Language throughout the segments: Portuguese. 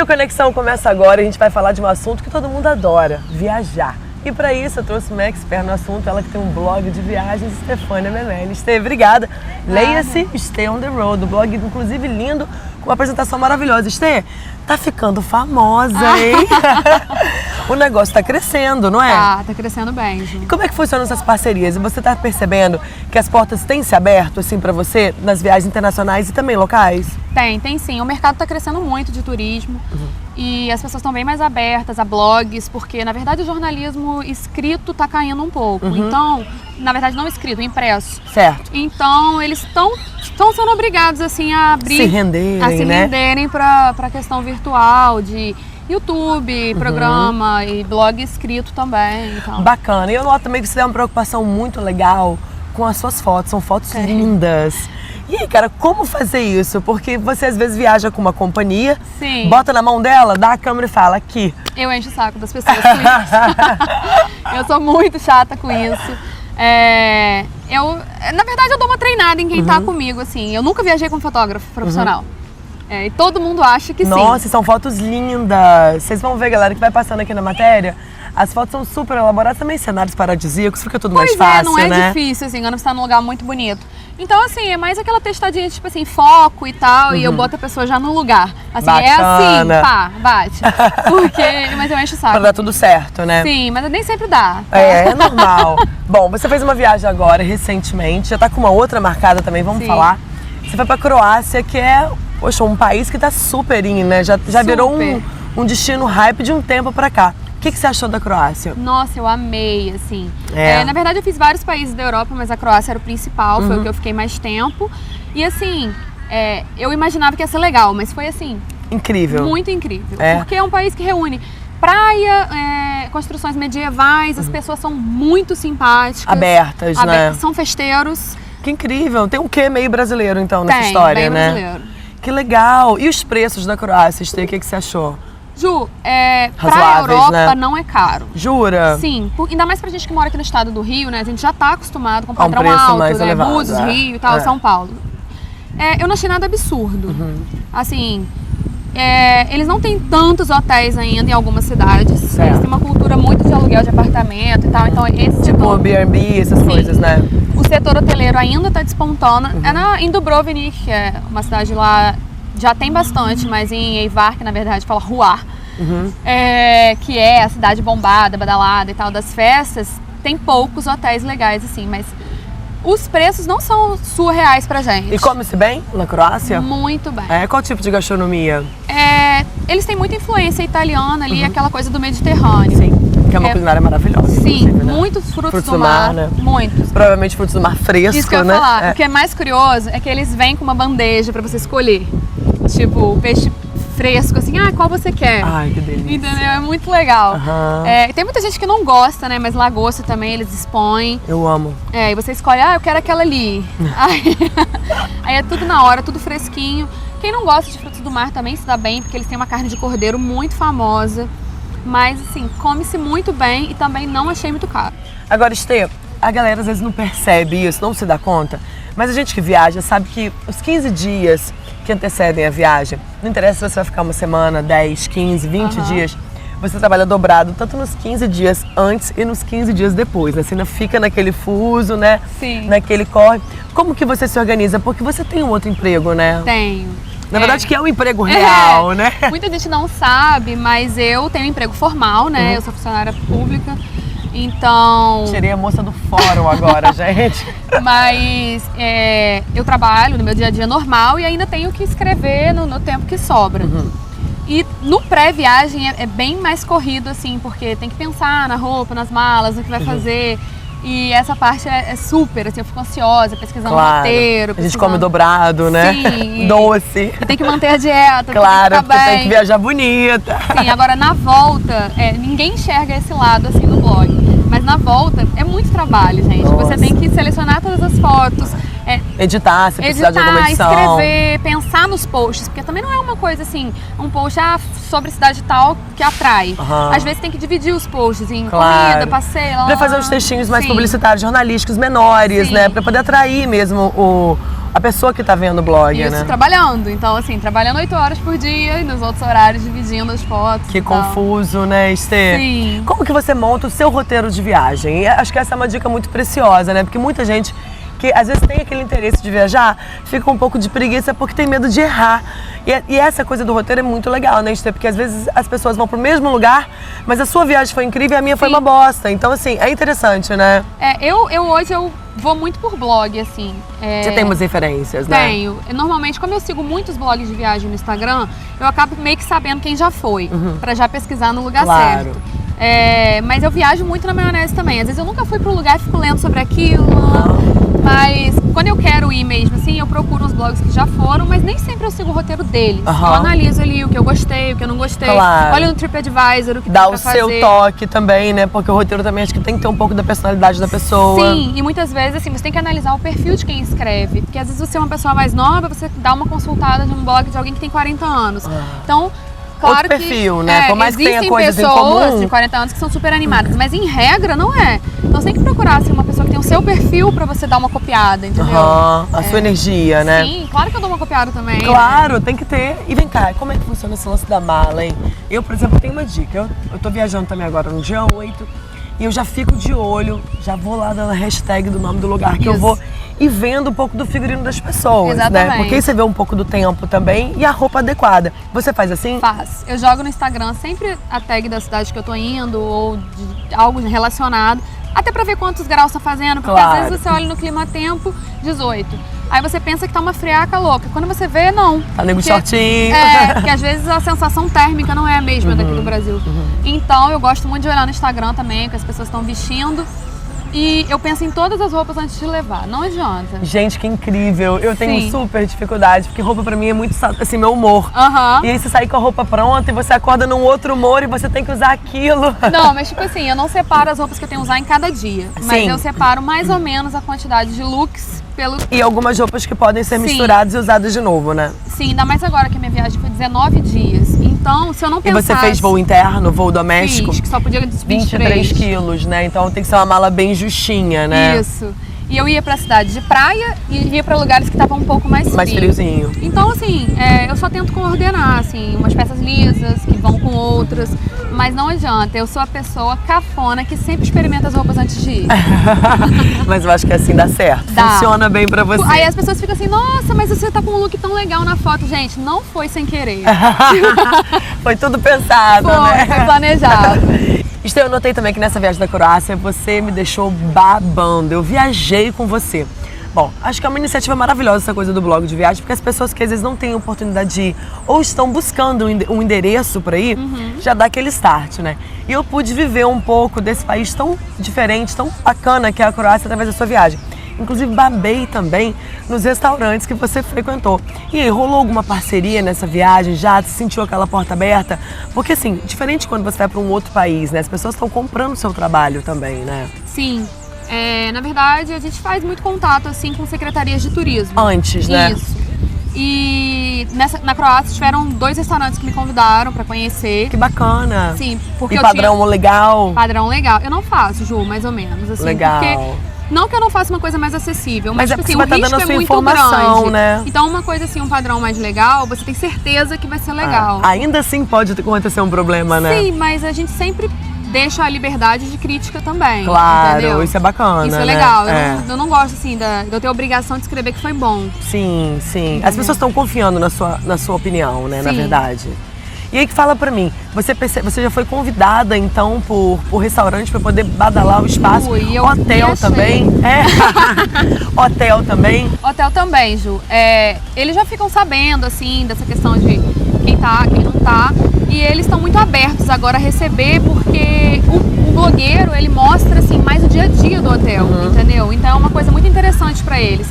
E o Conexão começa agora e a gente vai falar de um assunto que todo mundo adora, viajar. E para isso eu trouxe uma expert no assunto, ela que tem um blog de viagens, Stefânia Menelis. Stê, obrigada. Leia-se Stay on the Road, o blog inclusive lindo, com uma apresentação maravilhosa. Stê, tá ficando famosa, hein? O negócio tá crescendo, não é? Tá crescendo bem, Ju. E como é que funcionam essas parcerias? E você tá percebendo que as portas têm se aberto, assim, para você, nas viagens internacionais e também locais? Tem sim. O mercado tá crescendo muito de turismo e as pessoas estão bem mais abertas a blogs, porque, na verdade, o jornalismo escrito tá caindo um pouco. Então, na verdade, não escrito, impresso. Certo. Então, eles estão sendo obrigados, assim, a abrir... Se renderem, a se né? renderem pra questão virtual, de YouTube, programa e blog escrito também. Então. Bacana. E eu noto também que você tem uma preocupação muito legal com as suas fotos. São fotos lindas. E aí, cara, como fazer isso? Porque você às vezes viaja com uma companhia, Sim. bota na mão dela, dá a câmera e fala, aqui. Eu encho o saco das pessoas com isso. Eu sou muito chata com isso. Na verdade, eu dou uma treinada em quem tá comigo, assim. Eu nunca viajei com fotógrafo profissional. E todo mundo acha que sim. Nossa, são fotos lindas. Vocês vão ver, galera, que vai passando aqui na matéria. As fotos são super elaboradas, também cenários paradisíacos, fica tudo mais fácil, não é né? difícil, assim, quando você tá num lugar muito bonito. Então, assim, é mais aquela testadinha, tipo assim, foco e tal, e eu boto a pessoa já no lugar. Assim, Bacana. é assim, pá, bate. Mas eu encho o saco. Pra dar tudo certo, né? Sim, mas nem sempre dá. Tá? É normal. Bom, você fez uma viagem agora, recentemente, já tá com uma outra marcada também, vamos falar. Você foi pra Croácia, que é, poxa, um país que tá super in, né? Já virou um destino hype de um tempo pra cá. O que você achou da Croácia? Nossa, eu amei, assim. É. Na verdade, eu fiz vários países da Europa, mas a Croácia era o principal, foi o que eu fiquei mais tempo. E assim, eu imaginava que ia ser legal, mas foi assim... Incrível. Muito incrível. Porque é um país que reúne praia, construções medievais, as pessoas são muito simpáticas. Abertas, né? São festeiros. Que incrível. Tem um quê meio brasileiro, então, nessa Tem, história, bem né? brasileiro. Que legal. E os preços da Croácia, Stê, o que você achou? Ju, pra Razoáveis, Europa né? não é caro. Jura? Sim, ainda mais pra gente que mora aqui no estado do Rio, né? A gente já tá acostumado com o padrão preço alto, mais né? elevado, Búzios, Rio e tal, São Paulo. Eu não achei nada absurdo. Assim, eles não têm tantos hotéis ainda em algumas cidades. Certo. Eles têm uma cultura muito de aluguel de apartamento e tal. Então, esse Tipo Airbnb, essas coisas, né? O setor hoteleiro ainda tá despontando. Em Dubrovnik, que é uma cidade lá, já tem bastante, mas em Eivar, que na verdade fala Ruar, que é a cidade bombada, badalada e tal, das festas, tem poucos hotéis legais, assim, mas os preços não são surreais pra gente. E come-se bem na Croácia? Muito bem. Qual tipo de gastronomia? Eles têm muita influência italiana ali, aquela coisa do Mediterrâneo. Sim, que é uma culinária maravilhosa. Sim, né? muitos frutos do mar, né? Muitos. Provavelmente frutos do mar fresco, Isso que eu ia né? falar. O que é mais curioso é que eles vêm com uma bandeja pra você escolher. Tipo, peixe fresco, assim, qual você quer? Ai, que delícia. Entendeu? É muito legal. Tem muita gente que não gosta, né? Mas lagosta também eles dispõem. Eu amo. E você escolhe, eu quero aquela ali. Aí é tudo na hora, tudo fresquinho. Quem não gosta de frutos do mar também se dá bem, porque eles têm uma carne de cordeiro muito famosa. Mas, assim, come-se muito bem e também não achei muito caro. Agora, Stê, a galera às vezes não percebe isso, não se dá conta. Mas a gente que viaja sabe que os 15 dias que antecedem a viagem, não interessa se você vai ficar uma semana, 10, 15, 20 dias, você trabalha dobrado, tanto nos 15 dias antes e nos 15 dias depois, né? Você ainda fica naquele fuso, né? Sim. Naquele corre. Como que você se organiza? Porque você tem um outro emprego, né? Tenho. Na verdade, que é um emprego real, né? Muita gente não sabe, mas eu tenho um emprego formal, né? Eu sou funcionária pública, então... Tirei a moça do fórum agora, gente. Mas eu trabalho no meu dia a dia normal e ainda tenho que escrever no tempo que sobra. E no pré-viagem é bem mais corrido, assim, porque tem que pensar na roupa, nas malas, no que vai fazer. E essa parte é super, assim, eu fico ansiosa, pesquisando o roteiro. A gente come dobrado, né? Sim. Doce. E tem que manter a dieta, claro, tem que porque tem que viajar bonita. Sim, agora na volta, ninguém enxerga esse lado, assim, no blog. Mas na volta é muito trabalho, gente. Nossa. Você tem que selecionar todas as fotos. Editar, se precisar de alguma edição. Escrever, pensar nos posts, porque também não é uma coisa assim, um post sobre cidade tal que atrai. Às vezes tem que dividir os posts em comida, passeio. Pra fazer uns textinhos mais publicitários, jornalísticos, menores, né? Pra poder atrair mesmo A pessoa que tá vendo o blog, Isso, né? trabalhando. Então, assim, trabalhando 8 horas por dia e nos outros horários dividindo as fotos. Que e tal. confuso, né, Estê? Sim. Como que você monta o seu roteiro de viagem? E acho que essa é uma dica muito preciosa, né? Porque muita gente que às vezes tem aquele interesse de viajar, fica um pouco de preguiça porque tem medo de errar. E essa coisa do roteiro é muito legal, né, Estê? Porque às vezes as pessoas vão pro mesmo lugar, mas a sua viagem foi incrível e a minha foi uma bosta. Então, assim, é interessante, né? Hoje eu vou muito por blog, assim. Você tem umas referências, né? Tenho. Normalmente, como eu sigo muitos blogs de viagem no Instagram, eu acabo meio que sabendo quem já foi, pra já pesquisar no lugar Claro. certo. Mas eu viajo muito na maionese também. Às vezes eu nunca fui pro lugar e fico lendo sobre aquilo. Mas quando eu quero ir mesmo, assim, eu procuro uns blogs que já foram, mas nem sempre eu sigo o roteiro deles. Eu analiso ali o que eu gostei, o que eu não gostei. Claro. Olho no TripAdvisor o que Dá tem o pra fazer. seu toque também, né? Porque o roteiro também acho que tem que ter um pouco da personalidade da pessoa. Sim, e muitas vezes, assim, você tem que analisar o perfil de quem escreve. Porque às vezes você é uma pessoa mais nova, você dá uma consultada de um blog de alguém que tem 40 anos. Então, claro Outro perfil, né? Por mais que tenha coisas em existem pessoas comum. de 40 anos que são super animadas, mas em regra não é. Então você tem que procurar assim, uma pessoa que tem o seu perfil pra você dar uma copiada, entendeu? A sua energia, né? Sim, claro que eu dou uma copiada também. Claro, tem que ter. E vem cá, como é que funciona esse lance da mala, hein? Eu, por exemplo, tenho uma dica. Eu tô viajando também agora no dia 8 e eu já fico de olho, já vou lá na hashtag do nome do lugar que eu Isso. vou e vendo um pouco do figurino das pessoas, né? Exatamente. Porque aí você vê um pouco do tempo também e a roupa adequada. Você faz assim? Faz. Eu jogo no Instagram sempre a tag da cidade que eu tô indo ou de algo relacionado, até pra ver quantos graus tá fazendo, porque Claro. às vezes você olha no clima-tempo, 18. Aí você pensa que tá uma friaca louca. Quando você vê, não. Tá nego de Porque- shortinho. Porque às vezes a sensação térmica não é a mesma daqui do Brasil. Então eu gosto muito de olhar no Instagram também, o que as pessoas estão vestindo. E eu penso em todas as roupas antes de levar, não adianta. Gente, que incrível. Eu tenho Sim. super dificuldade, porque roupa pra mim é muito, assim, meu humor. Aham. E aí você sai com a roupa pronta e você acorda num outro humor e você tem que usar aquilo. Não, mas tipo assim, eu não separo as roupas que eu tenho que usar em cada dia. Mas Sim. eu separo mais ou menos a quantidade de looks pelo... E algumas roupas que podem ser Sim. misturadas e usadas de novo, né? Sim, ainda mais agora que a minha viagem foi 19 dias. Então, se eu não E pensasse... você fez voo interno, voo doméstico? Fiz, que só podia 23 quilos, né? Então tem que ser uma mala bem justinha, né? Isso. E eu ia pra cidade de praia e ia pra lugares que estavam um pouco mais frios. Mais friozinho. Então, assim, eu só tento coordenar, assim, umas peças lisas que vão com outras, mas não adianta. Eu sou a pessoa cafona que sempre experimenta as roupas antes de ir. Mas eu acho que assim dá certo. Dá. Funciona bem pra você. Aí as pessoas ficam assim, nossa, mas você tá com um look tão legal na foto. Gente, não foi sem querer. Foi tudo pensado, Foi né? planejado. Esther, eu notei também que nessa viagem da Croácia você me deixou babando. Eu viajei com você. Bom, acho que é uma iniciativa maravilhosa essa coisa do blog de viagem, porque as pessoas que às vezes não têm oportunidade de ir ou estão buscando um endereço para ir, já dá aquele start, né? E eu pude viver um pouco desse país tão diferente, tão bacana que é a Croácia através da sua viagem. Inclusive, babei também nos restaurantes que você frequentou. E aí, rolou alguma parceria nessa viagem? Já se sentiu aquela porta aberta? Porque, assim, diferente quando você vai para um outro país, né? As pessoas estão comprando o seu trabalho também, né? Sim. Na verdade, a gente faz muito contato, assim, com secretarias de turismo. Antes, né? Isso. E na Croácia tiveram 2 restaurantes que me convidaram pra conhecer. Que bacana. Sim, porque E eu padrão tinha... legal? Padrão legal. Eu não faço, Ju, mais ou menos. Assim, Legal. Porque não que eu não faça uma coisa mais acessível, mas, Mas é tipo porque assim, você o vai tá risco dando a é sua muito informação, grande. né? Então uma coisa assim, um padrão mais legal, você tem certeza que vai ser legal. Ainda assim pode acontecer um problema, né? Sim, mas a gente sempre deixa a liberdade de crítica também. Claro, entendeu? isso é bacana, Isso é né? legal. É. Eu não gosto assim de eu ter a obrigação de escrever que foi bom. Sim, sim. As pessoas estão confiando na sua opinião, né? Na Sim. verdade. E aí que fala pra mim, você já foi convidada então por restaurante pra poder badalar o espaço? Fui, eu Hotel me achei. também? É. Hotel também? Hotel também, Ju. Eles já ficam sabendo, assim, dessa questão de quem tá, quem não tá. E eles estão muito abertos agora a receber, porque o blogueiro, ele mostra, assim, mais o dia a dia do hotel, entendeu? Então é uma coisa muito interessante pra eles.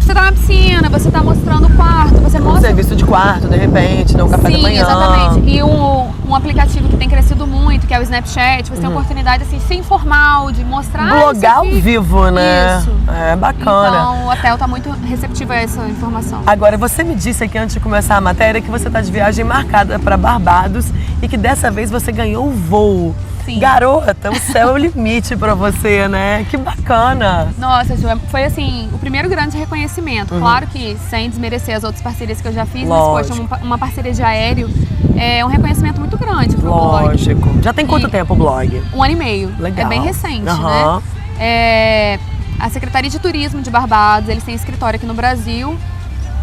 Você tá na piscina, você tá mostrando o quarto, você Um mostra... serviço de quarto, de repente, no café da Sim, manhã. exatamente. E um aplicativo que tem crescido muito, que é o Snapchat, você tem a oportunidade, assim, de ser informal, de mostrar... Blogar isso ao aqui. vivo, né? Isso. É bacana. Então o hotel tá muito receptivo a essa informação. Agora, você me disse aqui antes de começar a matéria que você está de viagem marcada para Barbados e que dessa vez você ganhou o voo. Sim. Garota, o céu é o limite pra você, né? Que bacana. Nossa, Ju, foi assim, o primeiro grande reconhecimento. Claro que sem desmerecer as outras parcerias que eu já fiz, Lógico. mas poxa, uma parceria de aéreo é um reconhecimento muito grande pro blog. Lógico. Já tem quanto tempo o blog? 1 ano e meio. Legal. É bem recente, Aham. né? A Secretaria de Turismo de Barbados, eles têm escritório aqui no Brasil.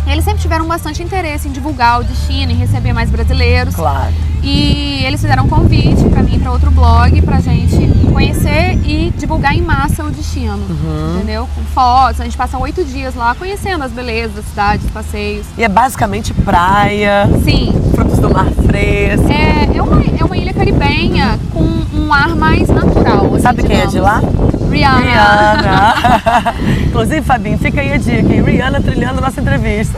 E eles sempre tiveram bastante interesse em divulgar o destino, em receber mais brasileiros. Claro. E eles fizeram um convite para mim, para outro blog, pra gente conhecer e divulgar em massa o destino, entendeu? Com fotos, a gente passa 8 dias lá conhecendo as belezas da cidade, os passeios. E é basicamente praia, Sim, frutos do mar fresco. é uma ilha caribenha com um ar mais natural. Assim, Sabe quem é de lá? Rihanna. Rihanna. Inclusive, Fabinho, fica aí a dica, hein? Rihanna trilhando a nossa entrevista.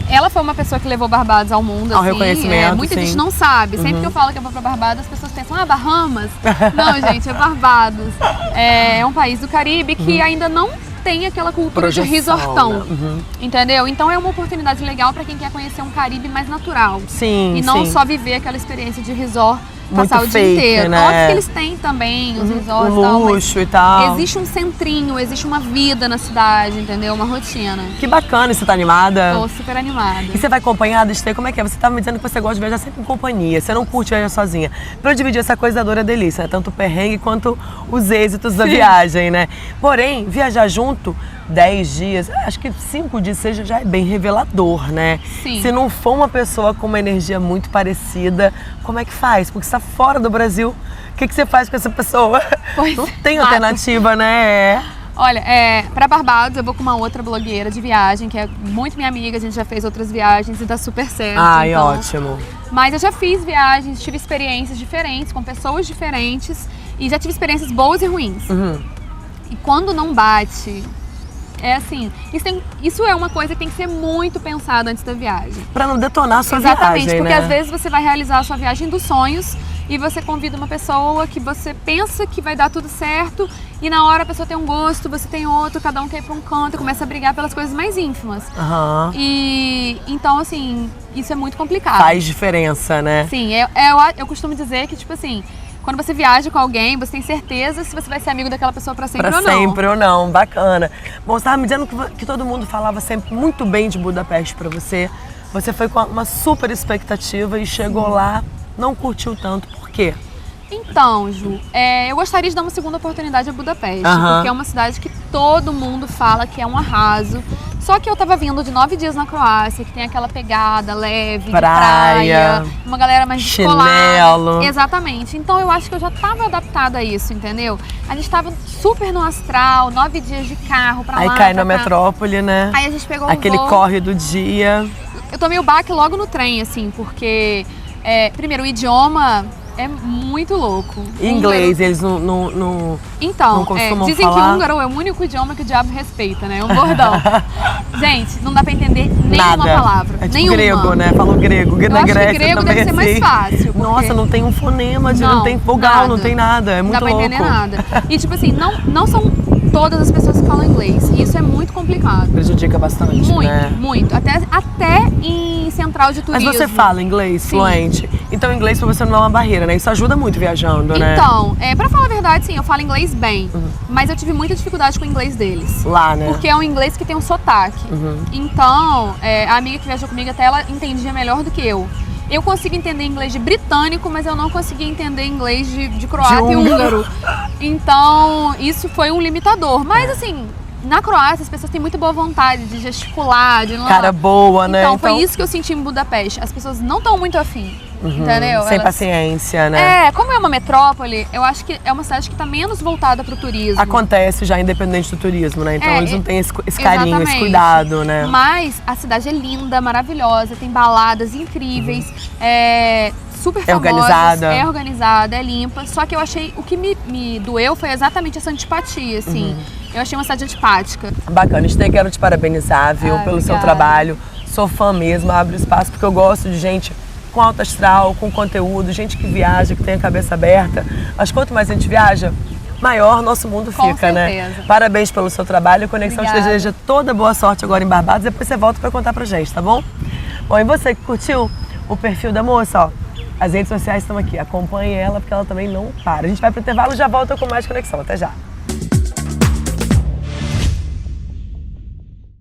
Ela foi uma pessoa que levou Barbados ao mundo, Ao assim. reconhecimento, Muita sim. gente não sabe. Sempre que eu falo que eu vou pra Barbados, as pessoas pensam, Bahamas? Não, gente, é Barbados. É um país do Caribe que ainda não tem aquela cultura de Projeção, resortão, né? entendeu? Então é uma oportunidade legal pra quem quer conhecer um Caribe mais natural. Sim, E não sim. só viver aquela experiência de resort, Muito passar o dia fake, inteiro. né? Óbvio que eles têm também os resorts e tal, mas Luxo e tal. existe um centrinho, existe uma vida na cidade, entendeu? Uma rotina. Que bacana, e você tá animada? Tô super animada. E você vai acompanhada, Estê? Como é que é? Você tava me dizendo que você gosta de viajar sempre em companhia, você não curte viajar sozinha. Pra eu dividir essa coisa da dor é delícia, né? Tanto o perrengue quanto os êxitos da viagem, né? Porém, viajar junto 10 dias, acho que 5 dias seja já é bem revelador, né? Sim. Se não for uma pessoa com uma energia muito parecida, como é que faz? Porque você está fora do Brasil, o que você faz com essa pessoa? Pois Não tem mata. alternativa, né? Olha, pra Barbados eu vou com uma outra blogueira de viagem, que é muito minha amiga, a gente já fez outras viagens e dá super certo. Ai, então. ótimo. Mas eu já fiz viagens, tive experiências diferentes, com pessoas diferentes, e já tive experiências boas e ruins. E quando não bate, é assim, isso é uma coisa que tem que ser muito pensada antes da viagem. Pra não detonar a sua Exatamente, viagem, porque né? às vezes você vai realizar a sua viagem dos sonhos e você convida uma pessoa que você pensa que vai dar tudo certo e na hora a pessoa tem um gosto, você tem outro, cada um quer ir pra um canto e começa a brigar pelas coisas mais ínfimas. Aham. E então, assim, isso é muito complicado. Faz diferença, né? Sim, eu costumo dizer que, tipo assim, quando você viaja com alguém, você tem certeza se você vai ser amigo daquela pessoa pra sempre Pra ou não. sempre ou não, bacana. Bom, você estava me dizendo que todo mundo falava sempre muito bem de Budapeste pra você. Você foi com uma super expectativa e chegou lá, não curtiu tanto. Por quê? Então, Ju, eu gostaria de dar uma segunda oportunidade a Budapeste, Aham. porque é uma cidade que todo mundo fala que é um arraso. Só que eu tava vindo de 9 dias na Croácia, que tem aquela pegada leve, de praia, uma galera mais descolada. Chinelo. Exatamente. Então eu acho que eu já tava adaptada a isso, entendeu? A gente tava super no astral, 9 dias de carro pra Aí lá, cai pra na cá. metrópole, né? Aí a gente pegou Aquele um voo. corre do dia. Eu tomei o baque logo no trem, assim, porque, primeiro, o idioma é muito louco. Em inglês, eles não Então, não costumam dizem falar? que húngaro é o único idioma que o diabo respeita, né? É um bordão. Gente, não dá pra entender nenhuma nada. palavra. É tipo nenhuma. grego, né? Falou grego. Eu Na acho que Grécia grego também deve ser mais assim. fácil, porque- Nossa, não tem um fonema, não tem vogal, nada. não tem nada. É Não muito dá pra louco. entender nada. E tipo assim, não são todas as pessoas que falam inglês. E isso é muito complicado. Prejudica bastante, Muito, né? muito. Até em central de Mas turismo. você fala inglês Sim. fluente. Então inglês pra você não é uma barreira, né? Isso ajuda muito viajando, né? Então, pra falar a verdade, sim, eu falo inglês bem. Mas eu tive muita dificuldade com o inglês deles. Lá, né? Porque é um inglês que tem um sotaque. Então, a amiga que viajou comigo até ela entendia melhor do que eu. Eu consigo entender inglês de britânico, mas eu não conseguia entender inglês de croata e húngaro. Então, isso foi um limitador. Mas assim, na Croácia as pessoas têm muita boa vontade de gesticular, de Cara boa, né? Então, foi isso que eu senti em Budapeste. As pessoas não estão muito afim, entendeu? Sem Elas- paciência, né? como é uma metrópole, eu acho que é uma cidade que está menos voltada para o turismo. Acontece já independente do turismo, né? Então eles não têm esse carinho, esse Exatamente. cuidado, né? Mas a cidade é linda, maravilhosa, tem baladas incríveis, super É famosas, organizada. é organizada, é limpa. Só que eu achei, o que me doeu foi exatamente essa antipatia, assim. Eu achei uma cidade antipática. Bacana, Estê, quero te parabenizar, viu, Ai, pelo seu obrigada. trabalho. Sou fã mesmo, abre espaço, porque eu gosto de gente com alto astral, com conteúdo, gente que viaja, que tem a cabeça aberta. Mas quanto mais a gente viaja, maior nosso mundo Com fica, né? certeza. Parabéns pelo seu trabalho. A Conexão te Obrigada. deseja toda boa sorte agora em Barbados. Depois você volta pra contar pra gente, tá bom? Bom, e você que curtiu o perfil da moça, ó, As redes sociais estão aqui, acompanhe ela porque ela também não para. A gente vai pro intervalo e já volta com mais conexão. Até já!